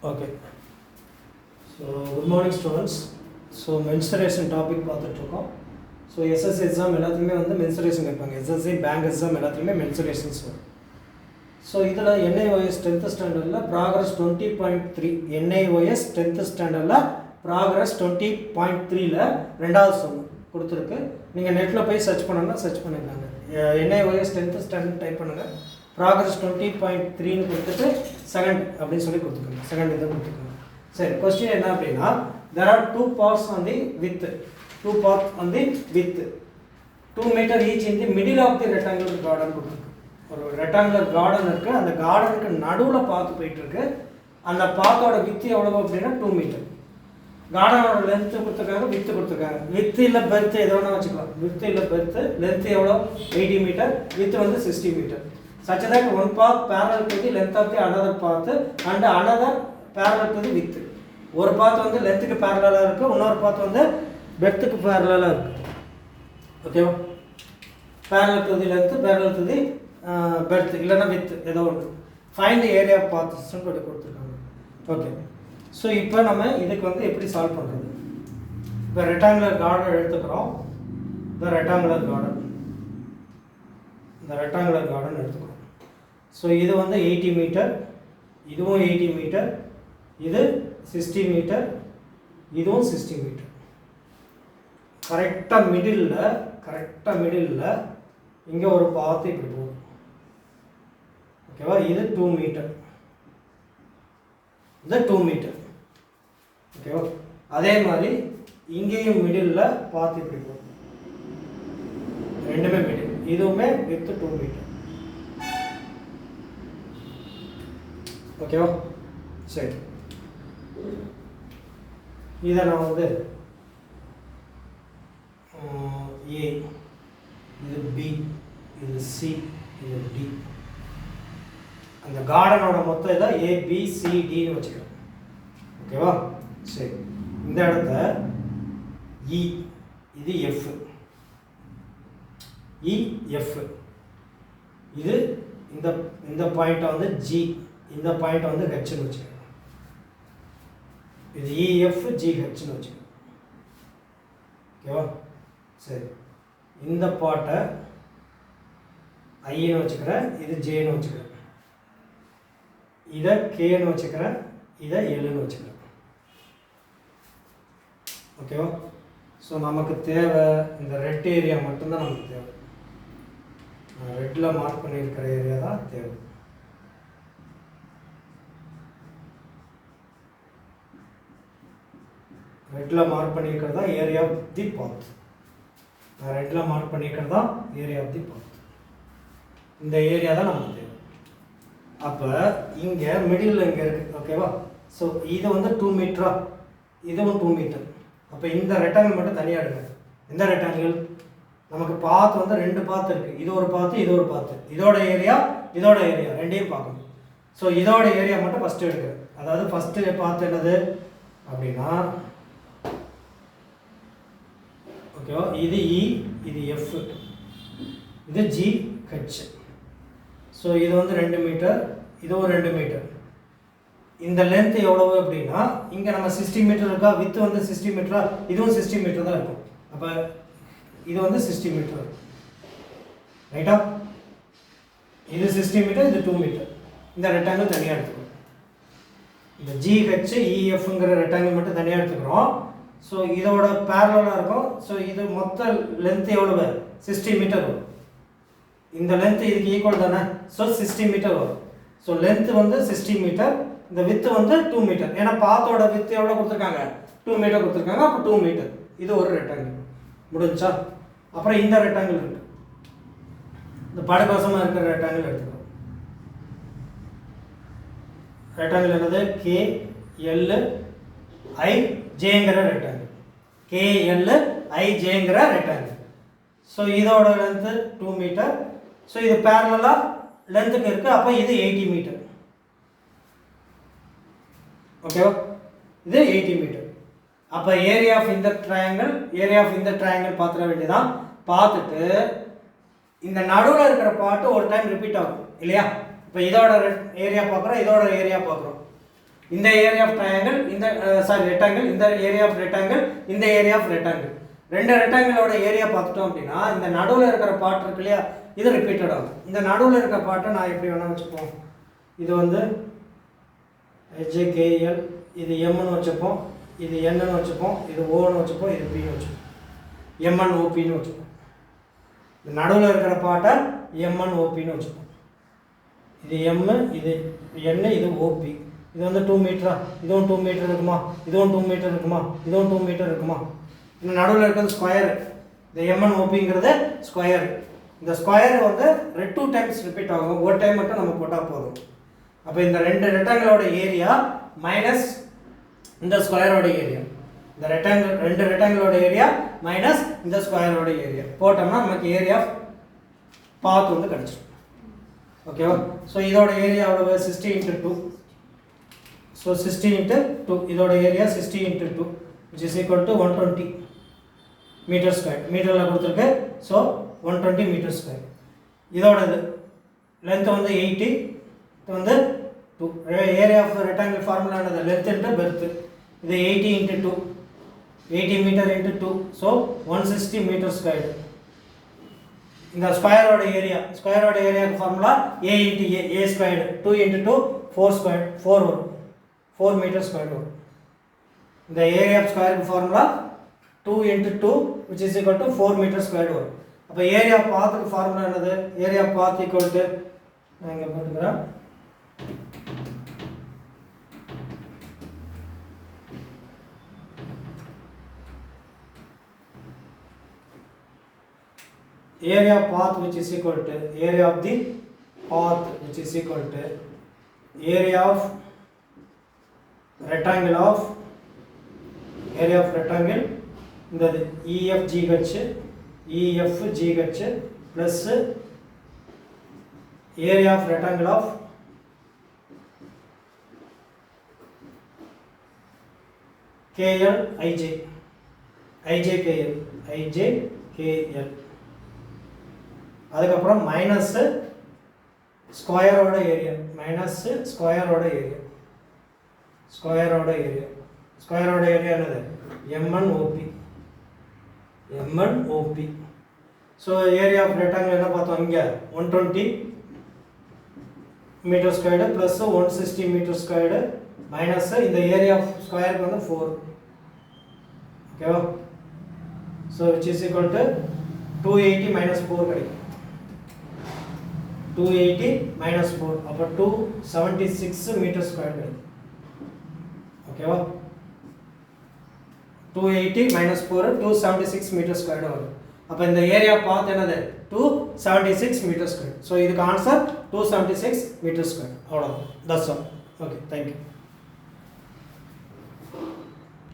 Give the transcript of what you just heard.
Okay. So good morning students. So mensuration topic பார்த்துட்டு இருக்கோம். So SSC exam எல்லாத்துலயுமே வந்து mensuration கேட்பாங்க. SSC bank exam எல்லாத்துலயுமே mensurations வரும். So இதில் NIOS 10th ஸ்டாண்டர்டில் progress 20.3 NIOS 10th ஸ்டாண்டர்டில் progress 20.3ல ரெண்டாவது சம் கொடுத்துருக்கு. நீங்கள் நெட்டில் போய் சர்ச் பண்ணாங்கன்னா சர்ச் பண்ணிருக்காங்க. NIOS 10th ஸ்டாண்டர்ட் டைப் பண்ணுங்கள். progress 20.3ன்னு கொடுத்துட்டு செகண்ட் அப்படின்னு சொல்லி கொடுத்துருக்காங்க. செகண்ட் இதை கொடுத்துருக்காங்க. சரி, கொஸ்டின் என்ன அப்படின்னா, there are two paths on the width, 2 meter each in the middle of the rectangular garden கொடுத்துருக்கு. ஒரு ரெக்டாங்குலர் கார்டன் இருக்கு, அந்த கார்டனுக்கு நடுவில் பாத்து போயிட்டு இருக்கு. அந்த பாத்தோட வித்து எவ்வளவு அப்படின்னா 2 மீட்டர். கார்டனோட லென்த் கொடுத்துருக்காங்க, வித்து கொடுத்துருக்காங்க. வித்து இல்லை பெர்த் எதோ ஒன்று வச்சுக்கலாம். வித்து இல்லை பெர்த், லென்த் எவ்வளோ 80 மீட்டர், வித்து வந்து 60 metre. Such that one path parallel to the length of the another path and another parallel to the width. ஒரு பாத் வந்து லென்த்துக்கு பேரலாக இருக்குது, இன்னொரு பாத் வந்து பெர்த்துக்கு பேரலாக இருக்குது. ஓகேவா? Parallel to the length, parallel to the breadth, இல்லைன்னா வித், ஏதோ ஒன்று. ஃபைண்ட் தி ஏரியா ஆஃப் பாத்ஸ்ன்னு சொல்லி கொடுத்துருக்காங்க. ஓகே, ஸோ இப்போ நம்ம இதுக்கு வந்து எப்படி சால்வ் பண்ணுறது? இப்போ ரெக்டாங்குலர் கார்டன் எடுத்துக்கிறோம். இந்த ரெக்டாங்குலர் கார்டன் எடுத்துக்கிறோம். ஸோ இது வந்து 80 மீட்டர், இதுவும் 80 மீட்டர், இது 60 மீட்டர், இதுவும் 60 மீட்டர். கரெக்டாக மிடில் இங்கே ஒரு பாத்து இப்படி போகும். ஓகேவா? இது 2 மீட்டர், இது 2 மீட்டர். ஓகேவா? அதே மாதிரி இங்கேயும் மிடில் பாத்து இப்படி போகும். ரெண்டுமே மிடில், இதுவுமே வித் 2 மீட்டர். ஓகேவா? சரி, இதை நான் வந்து ஏ, இது பி, இது சி, இது டி. அந்த கார்டனோட மொத்தம் இதை ABCDன்னு வச்சுக்கிறேன். ஓகேவா? சரி, இந்த இடத்த இ, இது எஃப், இஎஃப், இது இந்த பாயிண்ட்டை வந்து ஜி, இந்த பாயிண்ட்டை வந்து ஹெச்னு வச்சுக்கணும். இது இஎஃப் ஜிஹெச்னு வச்சுக்கணும். ஓகேவா? சரி, இந்த பாட்டை ஐன்னு வச்சுக்கிறேன், இது ஜேன்னு வச்சுக்கிறேன், இதை கேன்னு வச்சுக்கிறேன், இதை எல்லுன்னு வச்சுக்கிறேன். ஓகேவா? ஸோ நமக்கு தேவை இந்த ரெட் ஏரியா மட்டும்தான் நமக்கு தேவை. ரெட்டில் மார்க் பண்ணியிருக்கிற ஏரியா தான் தேவை. ரெட்டில் மார்க் பண்ணியிருக்கிறது தான் ஏரியா ஆஃப் தி பாத். ரெட்டில் மார்க் பண்ணியிருக்கிறது தான் ஏரியா ஆஃப் தி பாத். இந்த ஏரியா தான் நமக்கு தேவை. அப்போ இங்கே மிடில் இங்கே இருக்குது. ஓகேவா? ஸோ இது வந்து 2 மீட்டரா, இதுவும் 2 மீட்டர். அப்போ இந்த ரெக்டாங்கிள் மட்டும் தனியாக எடுங்க. இந்த ரெக்டாங்கிள் நமக்கு பாத் வந்து 2 பாத் இருக்குது. இது ஒரு பாத்து, இது ஒரு பாத்து. இதோட ஏரியா ரெண்டையும் பார்க்கணும். ஸோ இதோட ஏரியா மட்டும் ஃபஸ்ட்டு எடுக்கிறேன். அதாவது ஃபஸ்ட்டு பாத்து என்னது அப்படின்னா, ஓகேவா, இது இ, இது எஃப், இது ஜி ஹெச். ஸோ இது வந்து 2 மீட்டர், இதுவும் 2 மீட்டர். இந்த லென்த் எவ்வளவு அப்படின்னா, இங்கே நம்ம 60 மீட்டர் இருக்கா, வித்து வந்து 60 மீட்டரா, இதுவும் 60 மீட்டர் தான் இருக்கும். அப்போ இது வந்து 60 மீட்டர், ரைட்டா? இது 60 மீட்டர், இது 2 மீட்டர். இந்த ரெக்டாங்கிள் தனியாக எடுத்துக்கிறோம். இந்த ஜிஹெச் இஎஃப்ங்கிற ரெக்டாங்கிள் மட்டும் தனியாக எடுத்துக்கிறோம். ஸோ இதோட பேரலாக இருக்கும். ஸோ இது மொத்த லென்த் எவ்வளவு? 60 மீட்டர் வரும். இந்த லென்த் இதுக்கு ஈக்குவல் தானே. ஸோ 60 மீட்டர் வரும். ஸோ லென்த் வந்து 60 மீட்டர், இந்த வித்து வந்து 2 மீட்டர். ஏன்னா பாத்தோட வித்து எவ்வளோ கொடுத்துருக்காங்க? 2 மீட்டர் கொடுத்துருக்காங்க. அப்போ 2 மீட்டர். இது ஒரு ரெக்டாங்கிள் முடிஞ்சா. அப்புறம் இந்த ரெக்டாங்கிள் இருக்கு, இந்த படகோசமாக இருக்கிற ரெக்டாங்கிள் எடுத்துக்கிறோம். ரெக்டாங்கிள் என்னது? KLIJ rectangle, KLIJ rectangle. So இதோட லென்த்து 2 மீட்டர். ஸோ இது பேரலாக லென்த்துக்கு இருக்குது. அப்போ இது 80 மீட்டர். ஓகேவா? இது 80 மீட்டர். அப்போ ஏரியா ஆஃப் இந்த ட்ரையாங்கிள் பார்த்துட வேண்டியதான். பார்த்துட்டு இந்த நடுவில் இருக்கிற பாட்டு ஒரு டைம் ரிப்பீட் ஆகும் இல்லையா? இப்போ இதோட ஏரியா பார்க்குறோம், இதோட ஏரியா பார்க்குறோம். இந்த ஏரியா ஆஃப் ட்ரையாங்கிள், இந்த ரெக்டாங்கிள், இந்த ஏரியா ஆஃப் ரெக்டாங்கிள், இந்த ஏரியா ஆஃப் ரெக்டாங்கிள். ரெண்டு ரெக்டாங்கிளோட ஏரியா பார்த்துட்டோம் அப்படின்னா இந்த நடுவில் இருக்கிற பார்ட் இருக்கு இல்லையா, இது ரிப்பீட்டட் ஆகும். இந்த நடுவில் இருக்கிற பார்ட்டை நான் எப்படி வேணால் வச்சுப்போம். இது வந்து HJKL, இது எம்னு வச்சுப்போம், இது என்னன்னு வச்சுப்போம், இது ஓன்னு வச்சுப்போம், இது பின்னு வச்சுப்போம், எம்என் ஓபின்னு வச்சுப்போம். இந்த நடுவில் இருக்கிற பார்ட்டை எம்என் ஓபின்னு வச்சுப்போம். இது எம், இது என்ன, இது ஓபி. இது வந்து 2 மீட்டரா, இதுவும் 2 மீட்டர் இருக்குமா, இதுவும் 2 மீட்டர் இருக்குமா, இதுவும் 2 மீட்டர் இருக்குமா. இந்த நடுவில் இருக்கிறது ஸ்கொயர். இந்த எம்என் ஓபிங்கிறது ஸ்கொயர். இந்த ஸ்கொயர் வந்து 2 டைம்ஸ் ரிப்பீட் ஆகும், ஒரு டைம் மட்டும் நம்ம போட்டால் போதும். அப்போ இந்த ரெண்டு ரெக்டாங்கிளோட ஏரியா மைனஸ் இந்த ஸ்கொயரோட ஏரியா, இந்த ரெண்டு ரெக்டாங்கிளோட ஏரியா மைனஸ் இந்த ஸ்கொயரோட ஏரியா போட்டோம்னா நமக்கு ஏரியா ஆஃப் பாத் வந்து கிடச்சிடும். ஓகேவா. ஸோ இதோட ஏரியா எவ்வளவு, 60 × 2. ஸோ 60 × 2, இதோட area 60 × 2 which is equal to 120 metre square. மீட்டரில் கொடுத்துருக்கு. So 120 metre square. இதோட இது லென்த் வந்து 80, இது வந்து 2. ஏரியா ஆஃப் ரெக்டாங்கிள் ஃபார்முலானது லென்த் இன்ட்டு பெர்த். இது 80 × 2, 80 மீட்டர் × 2, ஸோ 160 மீட்டர் ஸ்கொயர். இந்த ஸ்கொயரோட ஏரியாவுக்கு formula A × A squared, 2 × 2 4 square, 4 வரும், 4 மீட்டர் ஸ்கொயர் வரும். இந்த ஏரியா ஆஃப் ஸ்கொயருக்கு formula 2 × 2 which is equal to 4 metre square வரும். அப்போ ஏரியா பாத்துக்கு ஃபார்முலா என்னது, ஏரியா பாத் ஈக்குவல் டு, நான் இங்கே போட்டுக்கிறேன், area of path which is equal to area of the path which is equal to area of rectangle இந்த EFGH plus area of rectangle of IJKL அதுக்கப்புறம் minus ஸ்கொயரோட area, ஸ்கொயரோட area என்னது, MNOP. So area of rectangle என்ன பார்த்தோம், இங்கே 120 metre squared plus 160 metre squared minus இந்த area of ஸ்கொயருக்கு வந்து 4. ஓகேவா. So which is equal to 280 - 4 கிடைக்கும். 280 - 4 அப்போ 276 மீட்டர் ஸ்கொயர் கிடைக்கும். ஓகேவா. 280 - 4 276 மீட்டர் ஸ்கொயர் வரும். அப்போ இந்த ஏரியா பார்த்து என்னது 276 மீட்டர் ஸ்கொயர். ஸோ இதுக்கு ஆன்சர் 276 மீட்டர் ஸ்கொயர். அவ்வளோதான். That's all. Okay, thank you.